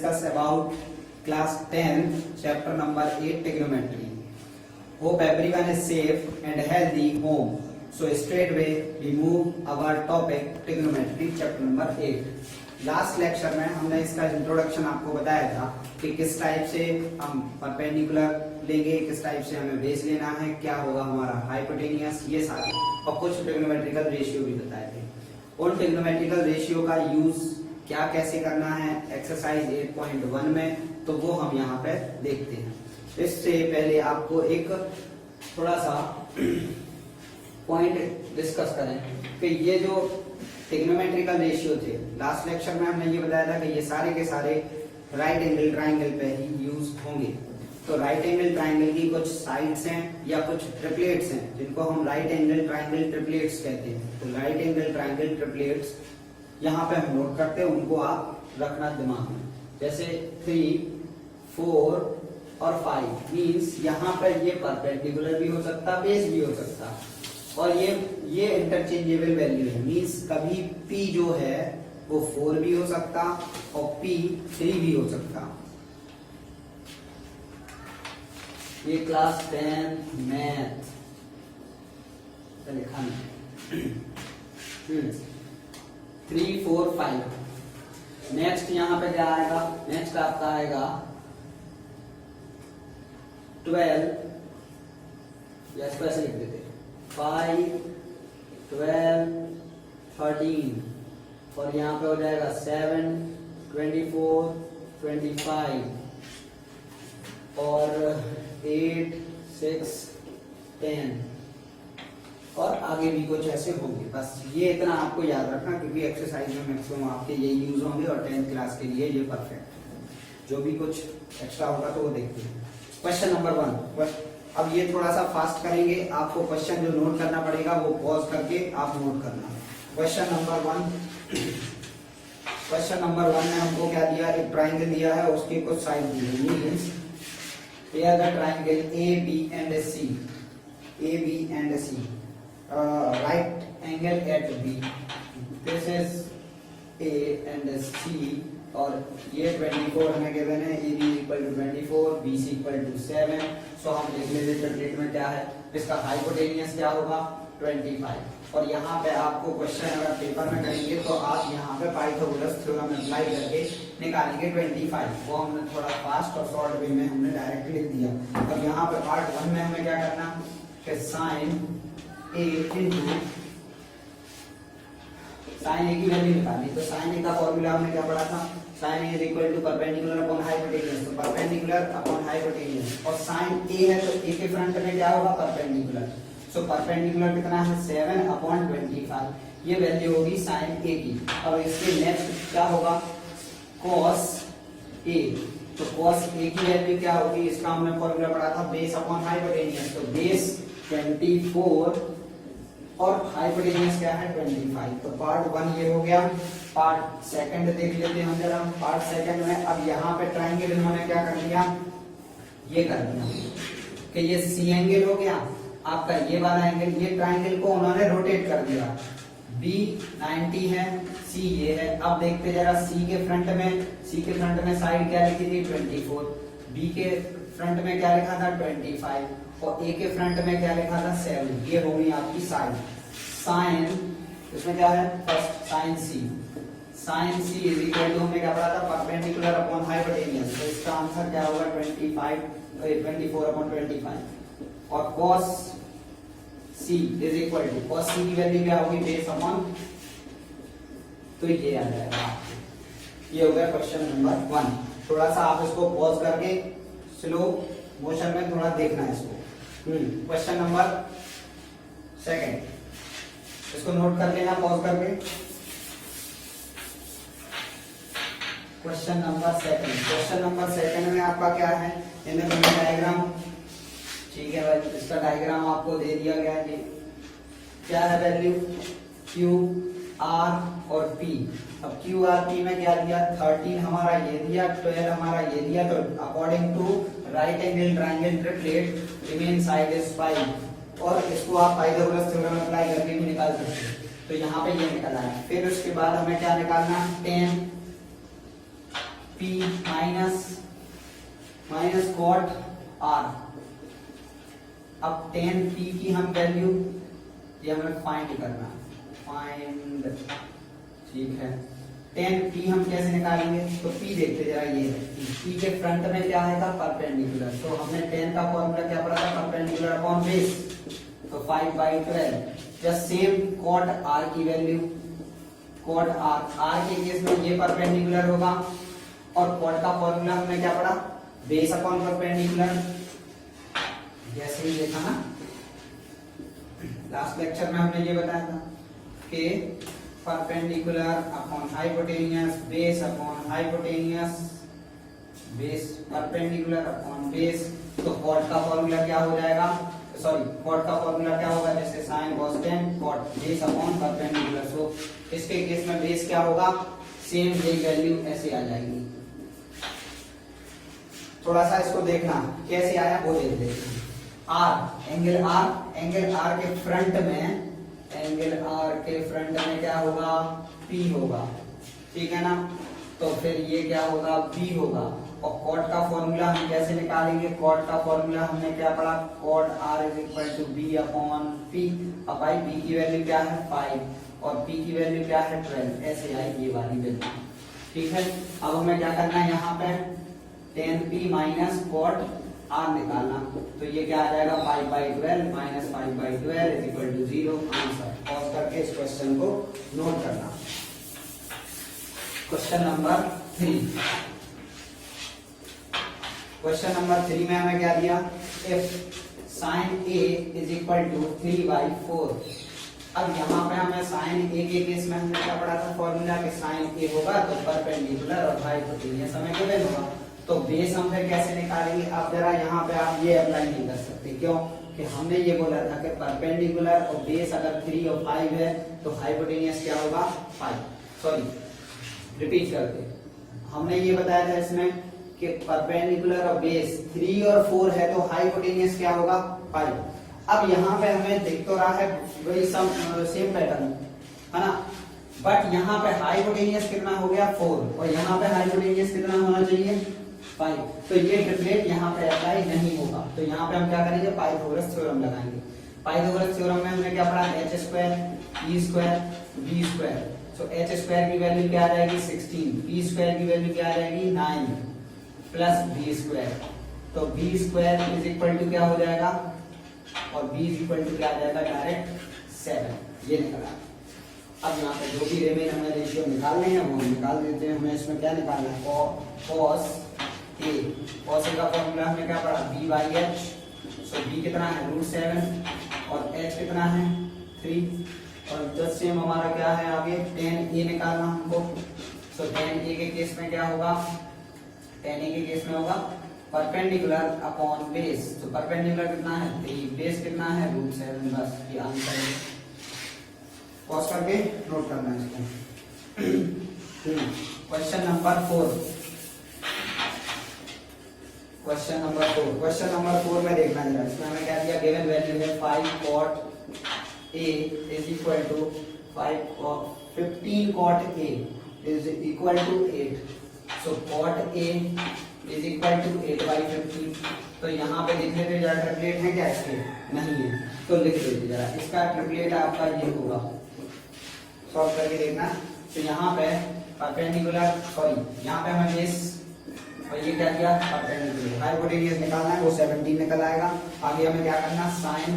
discuss about class 10 chapter number 8 trigonometry. Hope everyone is safe and healthy home. So straightway we move our topic trigonometry chapter number 8. Last lecture में हमने इसका introduction आपको बताया था कि किस type से हम परपेंडिकुलर लेंगे, किस टाइप से हमें बेस लेना है, क्या होगा हमारा हाइपोटेनियस, ये सारे और कुछ ट्रिग्नोमेट्रिकल रेशियो भी बताए थे। उन ट्रिग्नोमेट्रिकल रेशियो का यूज क्या कैसे करना है एक्सरसाइज 8.1 में, तो वो हम यहाँ पे देखते हैं। इससे पहले आपको एक थोड़ा सा पॉइंट डिस्कस करें कि ये जो ट्रिग्नोमेट्रिकल रेशियो थे, लास्ट लेक्चर में हमने ये बताया था कि ये सारे के सारे राइट एंगल ट्राइंगल पे ही यूज होंगे। तो राइट एंगल ट्राइंगल की कुछ साइड्स हैं या कुछ ट्रिपलेट्स हैं जिनको हम राइट एंगल ट्राइंगल ट्रिपलेट्स कहते हैं। तो राइट एंगल ट्राइंगल ट्रिपलेट्स यहाँ पे हम नोट करते हैं, उनको आप रखना दिमाग में। जैसे 3, 4 और 5 मीन्स यहाँ पर ये परपेंडिकुलर भी हो सकता, बेस भी हो सकता, और ये इंटरचेंजेबल वैल्यू है। मीन्स कभी P जो है वो 4 भी हो सकता और P 3 भी हो सकता। ये क्लास 10 मैथ लिखा है 3, 4, 5। नेक्स्ट यहाँ पे क्या आएगा? नेक्स्ट आपका आएगा 12, या इसको ऐसे लिख देते 5, 12, 13 और यहाँ पे हो जाएगा 7, 24, 25 और 8, 6, 10 और आगे भी कुछ ऐसे होंगे। बस ये इतना आपको याद रखना क्योंकि एक्सरसाइज में मैक्सिमम आपके ये यूज होंगे और 10th क्लास के लिए ये परफेक्ट है। जो भी कुछ एक्स्ट्रा होगा तो वो देखते हैं। Question number 1। अब ये थोड़ा सा फास्ट करेंगे, आपको क्वेश्चन जो नोट करना पड़ेगा वो पॉज करके आप नोट करना। क्वेश्चन नंबर 1 में हमको क्या दिया? एक ट्राइंगल दिया है, उसकी कुछ साइड दी है। Means here the triangle AB and C, AB and C, right angle at B, this is A and C, और ये 24 हमें गिवन है, AB equal to 24, BC equal to 7। सो हम देख लेते हैं ट्रिपलेट में क्या है। इसका हाइपोटेनियस क्या होगा? 25। और यहाँ पे आपको क्वेश्चन अगर पेपर में करेंगे तो आप यहाँ पे पाइथागोरस थ्योरम अप्लाई करके निकालेंगे 25। वो हमने थोड़ा फास्ट और शॉर्ट वे में हमने डायरेक्ट लिख दिया। अब यहाँ पे पार्ट 1 में हमें क्या करना कि साइन A की वैल्यू निकालनी। तो साइन A का फॉर्मूला हमने क्या पढ़ा था? Sine A is equal to perpendicular upon hypotenuse. तो परपेंडिकुलर अपॉन हाइपोटेनियस, और साइन A है तो A के फ्रंट में क्या होगा? परपेंडिकुलर। सो परपेंडिकुलर कितना है? 7 अपॉन 25। ये वैल्यू होगी साइन A की। अब इसके नेक्स्ट क्या होगा? Cos A। तो कॉस A की वैल्यू क्या होगी? इसका हमने फॉर्मूला पढ़ा था बेस अपॉन हाइपोटेनियस। तो बेस 24 और हाइपोटेनियस क्या है? 25। तो पार्ट 1 ये हो गया। पार्ट सेकंड देख लेते हैं हम जरा। पार्ट सेकंड में अब यहाँ पे ट्राइंगल इन्होंने क्या कर दिया? ये कर दिया कि ये सी एंगल हो गया आपका, ये वाला एंगल, ये ट्राइंगल को उन्होंने रोटेट कर दिया। B 90 है, C ये है। अब देखते जरा C के फ्रंट में साइड क्या लिखी थी? 24। B के फ्रंट में क्या लिखा था? 25 और A के फ्रंट में क्या लिखा था? 7। ये होगी आपकी साइड। साइन इसमें क्या है? First sine C is equal to हमने क्या पढ़ा था? Perpendicular upon hypotenuse. तो इसका आंसर क्या होगा? 24 अपॉन 25। और cos C is equal to cos C की वैल्यू क्या होगी? बेस अपॉन, तो ये आ जाएगा। ये हो गया क्वेश्चन नंबर 1। थोड़ा सा आप इसको पॉज करके स्लो मोशन में थोड़ा देखना है इसको। क्वेश्चन नंबर 2, इसको नोट कर लेना पॉज करके। क्वेश्चन नंबर 2 में आपका क्या है? इन्हें बना डायग्राम, ठीक है भाई। इसका डायग्राम आपको दे दिया गया है। क्या है वैल्यू? Q, R और P। अब Q, R, P में क्या दिया? 13 हमारा ये दिया, 12 हमारा ये दिया। तो according to right angle triangle triplet remain side is 5। और इसको आप पाइथागोरस थ्योरम अप्लाई करके भी निकाल सकते हैं। तो यहाँ पे ये निकला है। फिर उसके बाद हमें क्या निकालना? 10 P माइनस कॉट R। अब tan P की हम वैल्यू ये हमें फाइंड करना, फाइंड, ठीक है। tan P हम कैसे निकालेंगे, तो P देखते जरा, ये है P के फ्रंट में क्या आएगा, परपेंडिकुलर। तो हमने tan का फॉर्मूला क्या पढ़ा था, परपेंडिकुलर अपॉन बेस, तो 5/12। जस्ट सेम cot R की वैल्यू, cot R के केस में ये परपेंडिकुलर होगा, और cot का फॉर्मूला हमने क्या पढ़ा, बेस अपॉन परपेंडिकुलर। जैसे ही देखा ना लास्ट लेक्चर में हमने ये बताया था कि perpendicular upon hypotenuse, base upon hypotenuse, base perpendicular upon base. तो cot का फॉर्मूला क्या हो जाएगा, सॉरी cot का फॉर्मूला क्या होगा, जैसे sin cos tan cot, base upon perpendicular. So इसके केस में बेस क्या होगा, सेम यही वैल्यू ऐसे आ जाएगी। थोड़ा सा इसको देखना कैसे आया वो देख लेते हैं। एंगल R के फ्रंट में, एंगल R के फ्रंट में क्या होगा, P होगा, ठीक है ना। तो फिर ये क्या होगा, B होगा। और cot का फॉर्मूला हम कैसे निकालेंगे, cot का फॉर्मूला हमने क्या पढ़ा, cot R = B upon P। अब भाई B की वैल्यू क्या है 5 और P की वैल्यू क्या है 12, ऐसे आई ये वाली वैल्यू, ठीक है। अब हमें क्या करना है, यहाँ पे tan P minus cot R निकालना। तो ये क्या आ जाएगा, 5/12 माइनस 5/12 = 0। आंसर पॉज करके इस क्वेश्चन को नोट करना। क्वेश्चन नंबर 3, क्वेश्चन नंबर 3 में हमें क्या दिया, इफ sin A = 3/4। अब यहाँ पे हमें sin A के केस में हमने क्या पढ़ा था फॉर्मूला, कि sin A होगा तो परपेंडिकुलर और हाइपोटेनियस हमें गिवन होगा। तो बेस हम फिर कैसे निकालेंगे, अब जरा यहाँ पे आप ये अप्लाई नहीं कर सकते, क्यों कि हमने ये बोला था कि परपेंडिकुलर और बेस अगर 3 और 5 है तो हाइपोटेनियस क्या होगा 5। सॉरी रिपीट करते, हमने ये बताया था इसमें कि परपेंडिकुलर और बेस 3 और 4 है तो हाइपोटेनियस क्या होगा 5। अब यहाँ पे हमें दिख तो रहा है वही सेम पैटर्न है ना, बट यहाँ पे हाइपोटेनियस कितना हो गया 4 और यहाँ पे हाइपोटेनियस कितना होना चाहिए 5। तो ये ट्रिपलेट यहाँ पे अप्लाई नहीं होगा। तो यहाँ पे हम क्या करेंगे, पाइथागोरस थ्योरम लगाएंगे। पाइथागोरस थ्योरम में हमने क्या पढ़ा, h² e² b²। सो h² की वैल्यू क्या आ जाएगी 16, b² की वैल्यू क्या आ जाएगी 9 प्लस b²। तो b² = क्या हो जाएगा, और b = क्या आ जाएगा डायरेक्ट 7, ये निकला। अब यहाँ पे जो भी रिमेन हमें रेशियो निकालने हैं वो निकाल देते हैं। हमें इसमें क्या निकालना है, cos A का फॉर्मूला हमने क्या पढ़ा, b/h। सो b कितना है √7 और h कितना है 3। और जस्ट सेम हमारा क्या है आगे tan A निकालना हमको। सो tan A के केस में क्या होगा, tan A के केस में होगा परपेंडिकुलर अपॉन बेस। तो परपेंडिकुलर कितना है 3, बेस कितना है √7। बस ये आंसर है, पॉज करके नोट करना है इसको। क्वेश्चन नंबर 4, क्वेश्चन नंबर 4 में देखना जरा, इसमें हमें क्या दिया, गिवन वैल्यू है 5 cot A = 15 cot A = 8। So cot A = 8/15। तो यहाँ पे लिख लेते जरा, ट्रिपलेट है क्या इसके, नहीं है तो लिख लेते जरा, इसका ट्रिपलेट आपका ये होगा, सॉल्व करके देखना। तो यहाँ पे परपेंडिकुलर, सॉरी यहाँ पे हमें बेस और ये क्या किया परपेंडिकुलर, हाइपोटेनियस निकालना है वो 17 निकल आएगा। आगे हमें क्या करना, sin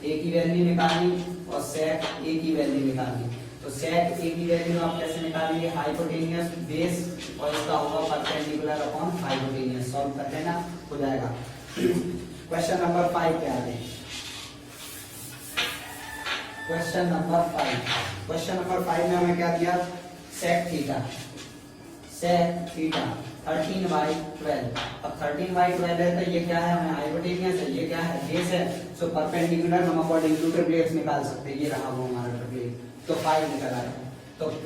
A की वैल्यू निकालनी और sec A की वैल्यू निकालनी। तो sec A की वैल्यू आप कैसे निकालेंगे, हाइपोटेनियस बेस और इसका होगा परपेंडिकुलर अपॉन हाइपोटेनियस। सॉल्व कर लेना, हो जाएगा। क्वेश्चन नंबर 5 पे आ गए। क्वेश्चन नंबर 5 में हमें क्या दिया, sec थीटा 13/12। अब 13/12 है तो ये क्या है, हमें हाइपोटेनियस है, ये क्या है बेस है। सो परपेंडिकुलर हम अकॉर्डिंग टू ट्रिपलेट्स निकाल सकते हैं। ये रहा वो हमारा ट्रिपलेट, तो 5 निकल आया। तो P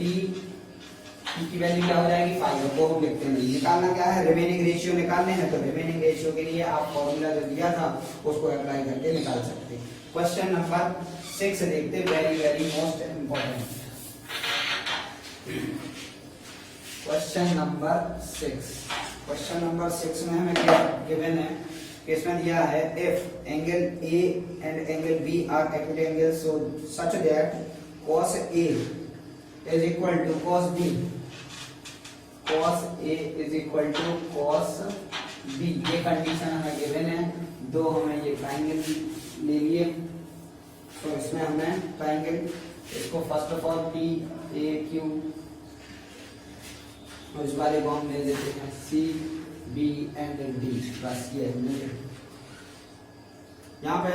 की वैल्यू क्या हो जाएगी 5, और वो हम लिखते हैं। निकालना क्या है, रिमेनिंग रेशियो निकालने हैं। तो रिमेनिंग रेशियो के लिए आप फॉर्मूला जो दिया था उसको अप्लाई करके निकाल सकते हैं। क्वेश्चन नंबर 6 देखते, very very most important. Question number 6 में हमें क्या गिवन है कि इसमें दिया है if angle A and angle B are acute angle so such that cos A is equal to cos B, cos A is equal to cos B, ये condition हमें गिवन है। दो हमें ये ट्राइंगल ले लिए, तो इसमें हमें ट्राइंगल इसको first of all P A Q और इस वाले को हम ले लेते हैं C B एंड D, बस ये यहाँ पे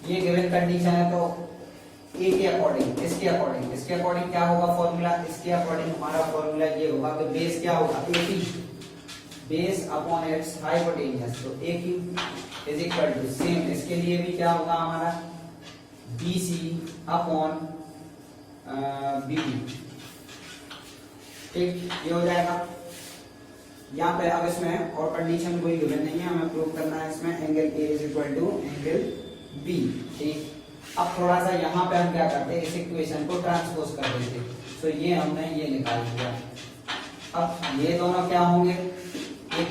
ये गिवन कंडीशन है। तो ए के अकॉर्डिंग इसके अकॉर्डिंग क्या होगा फॉर्मूला, इसके अकॉर्डिंग हमारा फॉर्मूला ये होगा कि बेस क्या होगा AP, base upon its hypotenuse. तो AQ is equal to same इसके लिए भी क्या होगा हमारा BC अपॉन BD, ठीक, ये हो जाएगा। यहाँ पे अब इसमें और कंडीशन कोई गिवन नहीं है, हमें प्रूव करना है इसमें angle A is equal to angle B, ठीक। अब थोड़ा सा यहाँ पे हम क्या करते हैं, इस इक्वेशन को ट्रांसपोज कर देते, तो ये हमने ये निकाल दिया। अब ये दोनों क्या होंगे, एक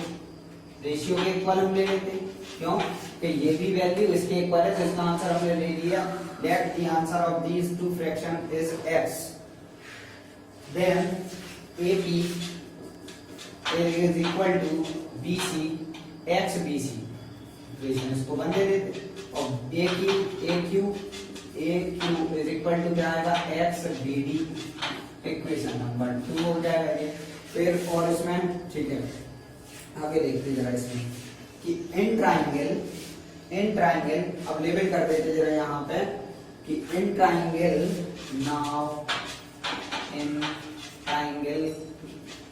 रेशियो के इक्वल हम ले लेते, क्यों कि ये भी वैल्यू इसके इक्वल है, तो इसका आंसर हमने ले लिया। Let the answer of these two fraction is x, then AP is equal to BC x BC, equation इसको बन दे देते, और AQ is equal to क्या आएगा x BD, इक्वेशन नंबर 2 हो जाएगा ये। फिर और इसमें ठीक है आगे देखते जरा इसमें कि इन ट्राइंगल अब लेबल कर देते जरा यहाँ पे कि in triangle now in triangle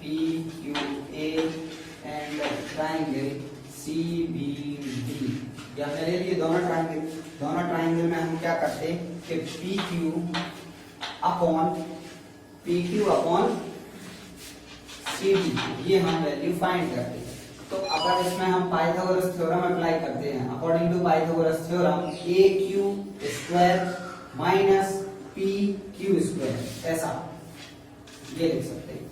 PQA and triangle CBD, या मेरे लिए दोनों ट्राइंगल में हम क्या करते हैं कि PQ अपॉन CD ये हम वैल्यू फाइंड करते हैं। तो अगर इसमें हम पाइथागोरस थ्योरम अप्लाई करते हैं, according to Pythagoras theorem AQ square minus PQ square, ऐसा ये लिख सकते हैं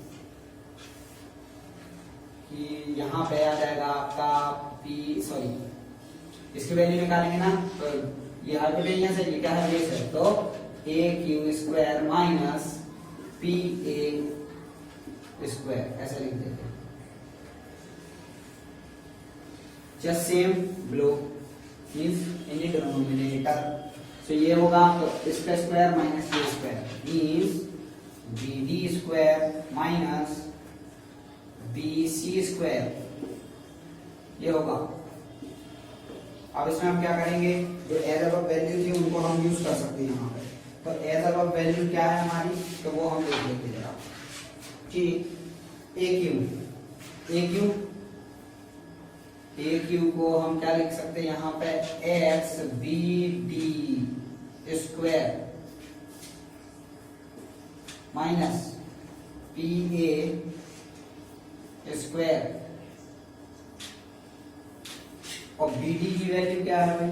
कि यहाँ पे आ जाएगा आपका इसकी वैल्यू निकालेंगे ना, तो ये हाइपोटेन्यूज है, ये क्या है बेस है, तो AQ square minus PA square ऐसा लिख देते हैं। Just same below means in the denominator, तो ये होगा तो इसका स्क्वायर माइनस ये square means BD square minus BC square, ये होगा। अब इसमें हम क्या करेंगे, जो एज अब वैल्यू थी उनको हम यूज कर सकते हैं यहाँ पे। तो एज अब वैल्यू क्या है हमारी, तो वो हम देख लेते जरा कि AQ को हम क्या लिख सकते हैं यहाँ पे x BD square minus PA square, और BD की वैल्यू क्या है भाई,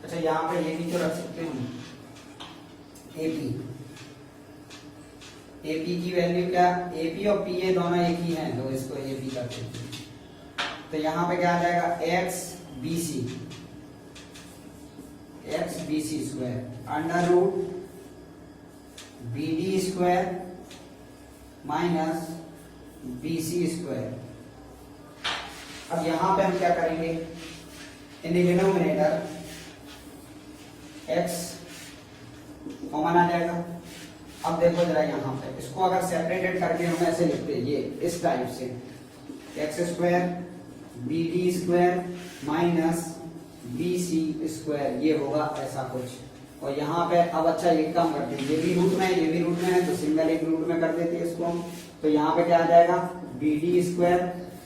अच्छा यहाँ पे ये भी तो रख सकते हैं हम AP की वैल्यू क्या, AP और PA दोनों एक ही हैं, तो इसको AP करते हैं। तो यहाँ पे क्या आ जाएगा x BC square under root BD square minus BC square. अब यहाँ पे हम क्या करेंगे, in the denominator x common आ जाएगा। अब देखो जरा यहाँ पे इसको अगर सेपरेटेड करके हम ऐसे लिखते हैं, ये इस टाइप से x square BD square minus BC square, ये होगा ऐसा कुछ। और यहाँ पे अब अच्छा ये काम करते हैं, ये भी रूट में है, तो सिंगल एक रूट में कर देते हैं इसको हम। तो यहाँ पे क्या आ जाएगा BD square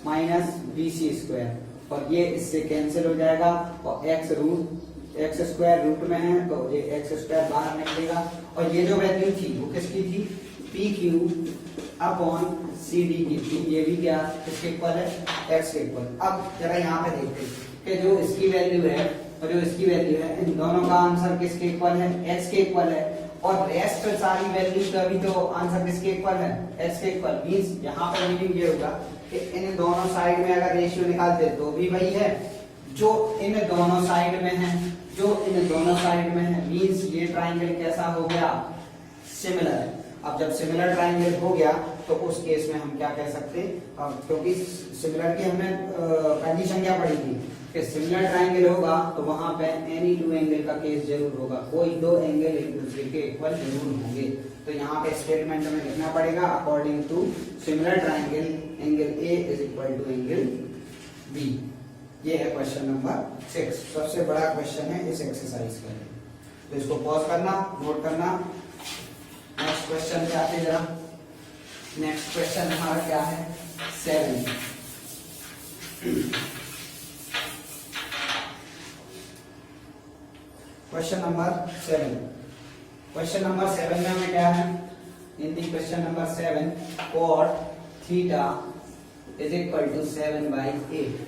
minus BC square, और ये इससे कैंसिल हो जाएगा, और x स्क्वायर रूट में है, तो ये x स्क्वायर बाहर निकलेगा। और ये जो वैल्यू थी वो किसकी थी, PQ अपॉन CD की थी, ये भी क्या किसके इक्वल है, x के इक्वल। अब जरा यहाँ पे देखते हैं कि जो इसकी वैल्यू है और जो इसकी वैल्यू है, इन दोनों का आंसर किसके इक्वल है, x के इक्वल है। और रेस्ट सारी वैल्यूज का भी तो आंसर किसके इक्वल है, एच के इक्वल। मींस यहाँ पर मीनिंग ये होगा कि इन दोनों साइड में अगर रेशियो निकालते तो भी वही है जो इन दोनों साइड में है, जो इन दोनों साइड में है। मींस ये ट्राइंगल कैसा हो गया, सिमिलर। अब जब सिमिलर ट्राइंगल हो गया तो उस केस में हम क्या कह सकते हैं, क्योंकि सिमिलर की हमने कंडीशन क्या पढ़ी थी कि सिमिलर ट्राइंगल होगा तो वहां पे एनी टू एंगल का केस जरूर होगा, कोई दो एंगल एक दूसरे के इक्वल जरूर होंगे। तो यहाँ पे स्टेटमेंट हमें लिखना पड़ेगा according to similar triangle angle A is equal to angle B. ये है क्वेश्चन नंबर 6, सबसे बड़ा क्वेश्चन है इस एक्सरसाइज का। तो इसको पॉज करना, नोट करना। नेक्स्ट क्वेश्चन पे आते जरा। नेक्स्ट क्वेश्चन हमारा क्या है, 7। Question number 7। क्वेश्चन नंबर 7 में हमें क्या है, in the question number 7 cot theta is equal to 7/8।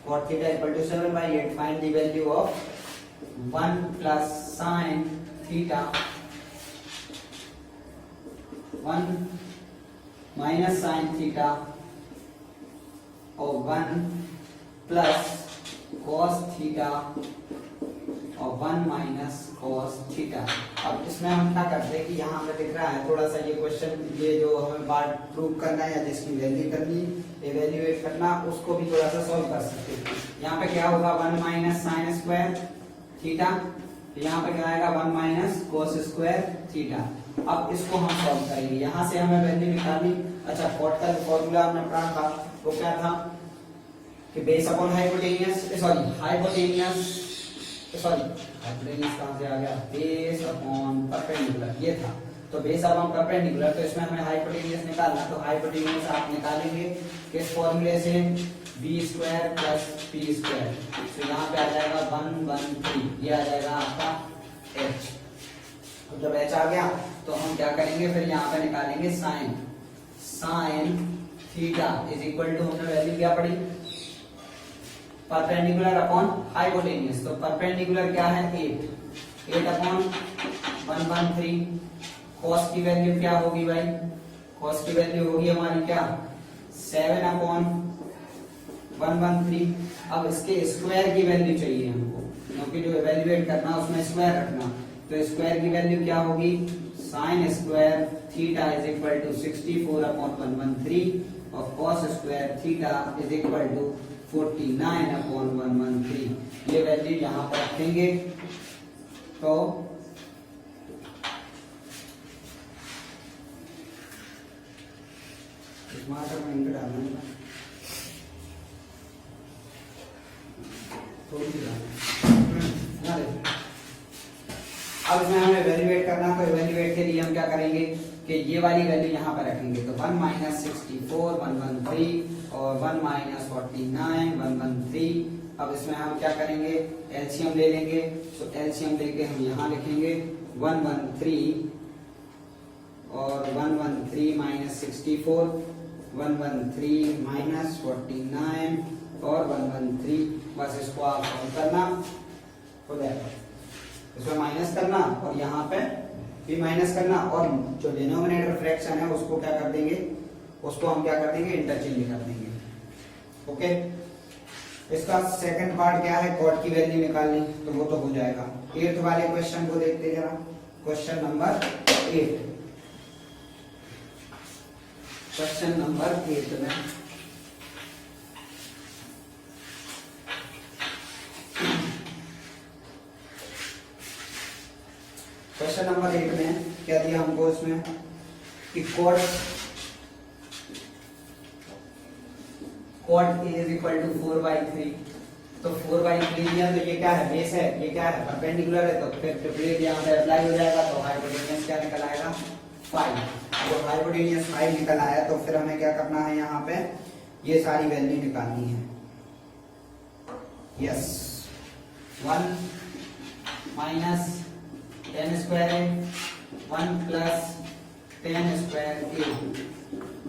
cot theta equal to 7/8, find the value of 1 plus sin theta, 1 minus sin theta और 1 plus cos theta और 1 minus cos theta। अब इसमें हम क्या करते हैं कि यहाँ पे दिख रहा है थोड़ा सा ये क्वेश्चन, ये जो हमें पार्ट प्रूव करना है या जिसकी वैल्यू करनी, इवेल्युएट करना, उसको भी थोड़ा सा सॉल्व कर सकते हैं। यहाँ पे क्या होगा 1 minus sin स्क्वायर थीटा, यहाँ पे क्या आएगा 1 minus cos स्क्वायर थीटा। अब इसको हम सॉल्व करेंगे, यहाँ से हमें वैल्यू निकालनी। अच्छा, कॉट का फॉर्मूला हमने पढ़ा था वो क्या था कि बेस अपॉन हाइपोटेनियस, हाइपोटेनियस कहां से आ गया, बेस अपॉन परपेंडिकुलर, ये था। तो बेस अपॉन परपेंडिकुलर, तो इसमें हमें हाइपोटेनियस निकालना। तो हाइपोटेनियस आप निकालेंगे किस फॉर्मूले से, B square plus P square. तो यहाँ पे आ जाएगा 113, ये आ जाएगा आपका एच। तो जब एच आ गया तो हम क्या करेंगे, फिर यहाँ पे निकालेंगे sine theta is equal to, हमने वैल्यू क्या पढ़ी, परपेंडिकुलर अपॉन हाइपोटेनियस। तो परपेंडिकुलर क्या है 8 अपॉन 113। कॉस की वैल्यू क्या होगी भाई, कॉस की वैल्यू होगी हमारी क्या 7 अपॉन 113। अब इसके स्क्वायर की वैल्यू चाहिए हमको, क्योंकि जो इवेल्युएट करना उसमें स्क्वायर रखना। तो स्क्वायर की वैल्यू क्या होगी, sine square theta is equal to 64 upon 113 और cos square theta is equal to 49 upon 113। ये वैल्यू यहाँ पर रखेंगे तो टमाटर में इनका डालना अब इसमें हमें इवेल्युएट करना। तो इवेल्युएट के लिए हम क्या करेंगे कि ये वाली वैल्यू यहाँ पर रखेंगे। तो 1 minus 64 113 और 1 minus 49 113। अब इसमें हम क्या करेंगे, एलसीएम ले लेंगे। तो एलसीएम लेके हम यहाँ लिखेंगे 113 और 113 minus 64, 113 minus 49 और 113। बस इसको आप सॉल्व करना हो जाएगा। इसमें माइनस करना और यहाँ पे भी माइनस करना, और जो डिनोमिनेटर फ्रैक्शन है उसको क्या कर देंगे, उसको हम क्या कर देंगे, इंटरचेंज कर देंगे। ओके, इसका सेकंड पार्ट क्या है, कॉट की वैल्यू निकालनी, तो वो तो हो जाएगा। 8th वाले क्वेश्चन को देखते जरा, क्वेश्चन नंबर 8। क्वेश्चन नंबर 8 में क्वेश्चन नंबर 8 में क्या दिया हमको, इसमें कि cot A is equal to 4/3। तो 4/3 दिया, तो ये क्या है, बेस है, ये क्या है, परपेंडिकुलर है। तो फिर ट्रिपलेट यहाँ पे अप्लाई हो जाएगा। तो हाइपोटेनियस क्या निकल आएगा 5। जब हाइपोटेनियस 5 निकल आया तो फिर हमें क्या करना है, यहाँ पे ये सारी वैल्यू निकालनी है। यस, 1 minus 10 स्क्वायर है, 1 plus 10 स्क्वायर है,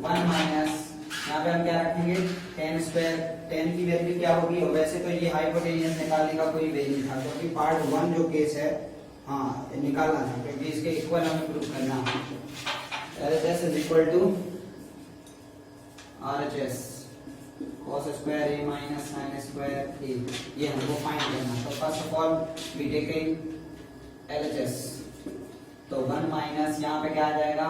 1 minus यहाँ पे हम क्या रखेंगे 10 स्क्वायर। 10 की वैल्यू क्या होगी, और वैसे तो ये हाइपोटेनियस निकालने का कोई वे नहीं था, क्योंकि पार्ट 1 जो केस है हाँ निकालना था क्योंकि इसके इक्वल हमें प्रूव करना है। LHS is equal to RHS cos square a minus sin square a, ये हमको फाइंड करना। तो first of all we take LHS, तो 1 माइनस यहाँ पे क्या आ जाएगा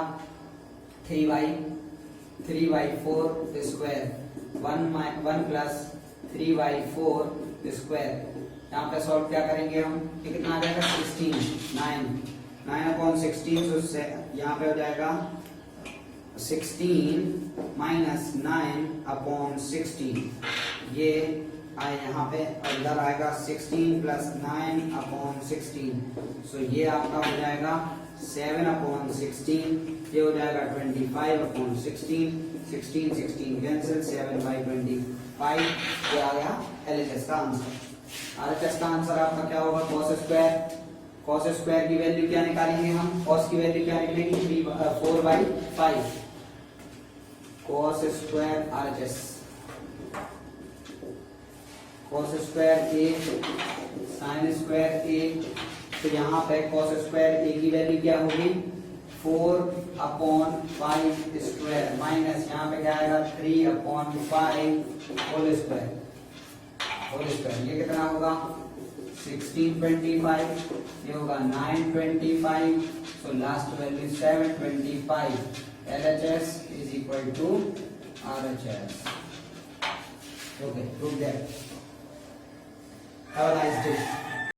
3y4 square 1 plus 3y4 square. यहाँ पे सॉल्व क्या करेंगे हम, ये कितना आ जाएगा 16 9/16, तो यहाँ पे हो जाएगा 16 माइनस 9/16, ये आए यहाँ पे, और इधर आएगा 16 प्लस 9/16, सो ये आपका हो जाएगा 7/16, ये हो जाएगा 25/16, 16 कैंसिल, 7/25, ये आ गया LHS का आंसर। RHS का आंसर आपका क्या होगा, cos स्क्वायर की वैल्यू क्या निकालेंगे हम, cos की वैल्यू क्या निकलेगी 4/5, cos square RHS, cos square a sin square a, तो यहाँ पे cos स्क्वायर a की वैल्यू क्या होगी 4/5 स्क्वायर, माइनस यहाँ पे क्या आएगा 3/5 होल स्क्वायर, ये कितना होगा 1625, ये होगा 925, so last value 725, LHS is equal to RHS। Okay, prove that. Have a nice day.